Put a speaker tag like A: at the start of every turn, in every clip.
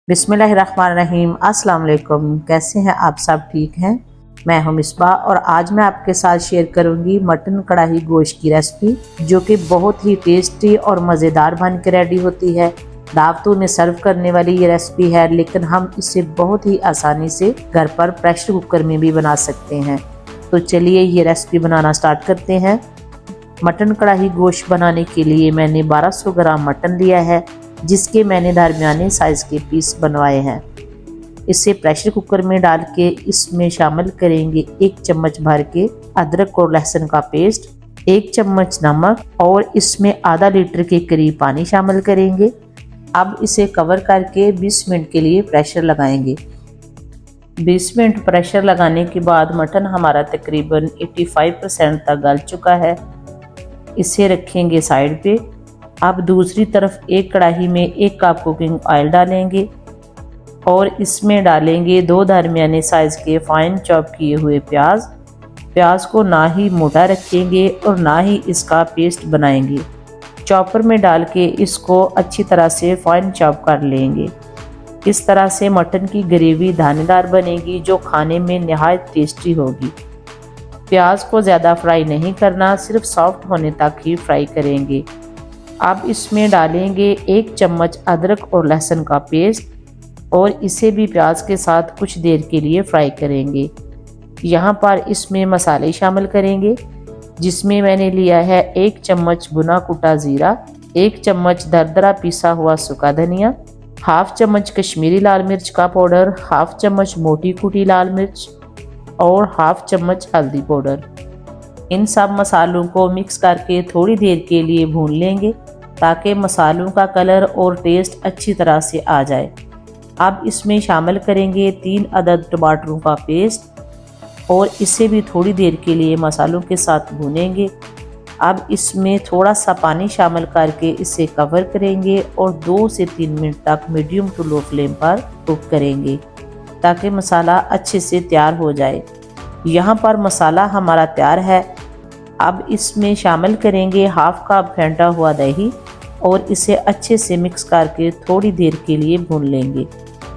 A: बिस्मिल्लाहिर्रहमानिर्रहीम। अस्सलाम वालेकुम। कैसे हैं आप सब? ठीक हैं। मैं हूं मिसबा और आज मैं आपके साथ शेयर करूंगी मटन कढ़ाई गोश्त की रेसिपी, जो कि बहुत ही टेस्टी और मज़ेदार बन के रेडी होती है। दावतों में सर्व करने वाली ये रेसिपी है, लेकिन हम इसे बहुत ही आसानी से घर पर प्रेशर कुकर में भी बना सकते हैं। तो चलिए ये रेसिपी बनाना स्टार्ट करते हैं। मटन कढ़ाई गोश्त बनाने के लिए मैंने 1200 ग्राम मटन लिया है, जिसके मैंने दरमियाने साइज़ के पीस बनवाए हैं। इसे प्रेशर कुकर में डाल के इसमें शामिल करेंगे 1 चम्मच भर के अदरक और लहसुन का पेस्ट, 1 चम्मच नमक और इसमें आधा लीटर के करीब पानी शामिल करेंगे। अब इसे कवर करके 20 मिनट के लिए प्रेशर लगाएंगे। 20 मिनट प्रेशर लगाने के बाद मटन हमारा तकरीबन 85% तक गल चुका है। इसे रखेंगे साइड पे। अब दूसरी तरफ एक कढ़ाई में 1 कप कुकिंग ऑयल डालेंगे और इसमें डालेंगे 2 दरमियाने साइज़ के फाइन चॉप किए हुए प्याज को ना ही मोटा रखेंगे और ना ही इसका पेस्ट बनाएंगे। चॉपर में डाल के इसको अच्छी तरह से फाइन चॉप कर लेंगे। इस तरह से मटन की ग्रेवी दानेदार बनेगी, जो खाने में नहायत टेस्टी होगी। प्याज को ज़्यादा फ्राई नहीं करना, सिर्फ सॉफ्ट होने तक ही फ्राई करेंगे। अब इसमें डालेंगे 1 चम्मच अदरक और लहसुन का पेस्ट और इसे भी प्याज के साथ कुछ देर के लिए फ्राई करेंगे। यहाँ पर इसमें मसाले शामिल करेंगे, जिसमें मैंने लिया है 1 चम्मच भुना कुटा ज़ीरा, 1 चम्मच दरदरा पिसा हुआ सूखा धनिया, हाफ चम्मच कश्मीरी लाल मिर्च का पाउडर, हाफ चम्मच मोटी कुटी लाल मिर्च और हाफ चम्मच हल्दी पाउडर। इन सब मसालों को मिक्स करके थोड़ी देर के लिए भून लेंगे, ताकि मसालों का कलर और टेस्ट अच्छी तरह से आ जाए। अब इसमें शामिल करेंगे 3 अदद टमाटरों का पेस्ट और इसे भी थोड़ी देर के लिए मसालों के साथ भूनेंगे। अब इसमें थोड़ा सा पानी शामिल करके इसे कवर करेंगे और 2 से 3 मिनट तक मीडियम टू लो फ्लेम पर कुक करेंगे, ताकि मसाला अच्छे से तैयार हो जाए। यहाँ पर मसाला हमारा तैयार है। अब इसमें शामिल करेंगे हाफ कप फेंटा हुआ दही और इसे अच्छे से मिक्स करके थोड़ी देर के लिए भून लेंगे,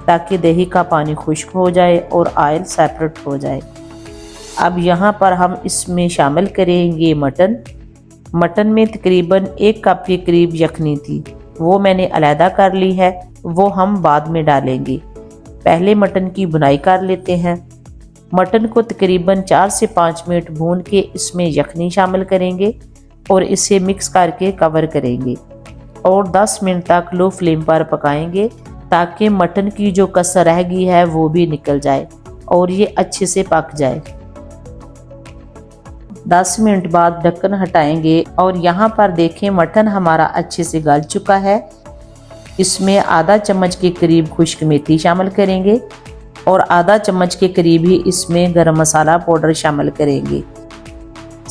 A: ताकि दही का पानी खुश्क हो जाए और ऑयल सेपरेट हो जाए। अब यहाँ पर हम इसमें शामिल करेंगे मटन में तकरीबन 1 कप के करीब यखनी थी, वो मैंने अलहदा कर ली है, वो हम बाद में डालेंगे। पहले मटन की बुनाई कर लेते हैं। मटन को तकरीबन 4 से 5 मिनट भून के इसमें यखनी शामिल करेंगे और इसे मिक्स करके कवर करेंगे और 10 मिनट तक लो फ्लेम पर पकाएंगे, ताकि मटन की जो कसर रह गई है वो भी निकल जाए और ये अच्छे से पक जाए। 10 मिनट बाद ढक्कन हटाएंगे और यहाँ पर देखें मटन हमारा अच्छे से गल चुका है। इसमें आधा चम्मच के करीब खुश्क मेथी शामिल करेंगे और आधा चम्मच के करीब ही इसमें गरम मसाला पाउडर शामिल करेंगे।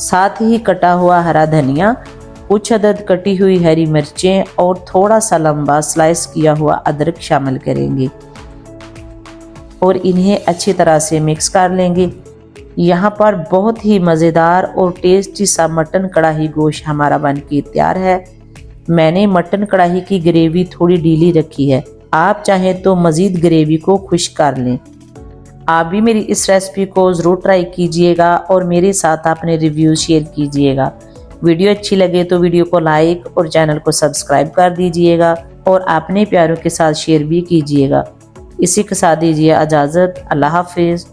A: साथ ही कटा हुआ हरा धनिया, कुछ अदद कटी हुई हरी मिर्चें और थोड़ा सा लंबा स्लाइस किया हुआ अदरक शामिल करेंगे और इन्हें अच्छी तरह से मिक्स कर लेंगे। यहाँ पर बहुत ही मज़ेदार और टेस्टी सा मटन कढ़ाई गोश्त हमारा बनके तैयार है। मैंने मटन कढ़ाई की ग्रेवी थोड़ी ढीली रखी है, आप चाहें तो मज़ीद ग्रेवी को खुश्क कर लें। आप भी मेरी इस रेसिपी को ज़रूर ट्राई कीजिएगा और मेरे साथ अपने रिव्यू शेयर कीजिएगा। वीडियो अच्छी लगे तो वीडियो को लाइक और चैनल को सब्सक्राइब कर दीजिएगा और अपने प्यारों के साथ शेयर भी कीजिएगा। इसी के साथ दीजिए इजाज़त। अल्लाह हाफिज़।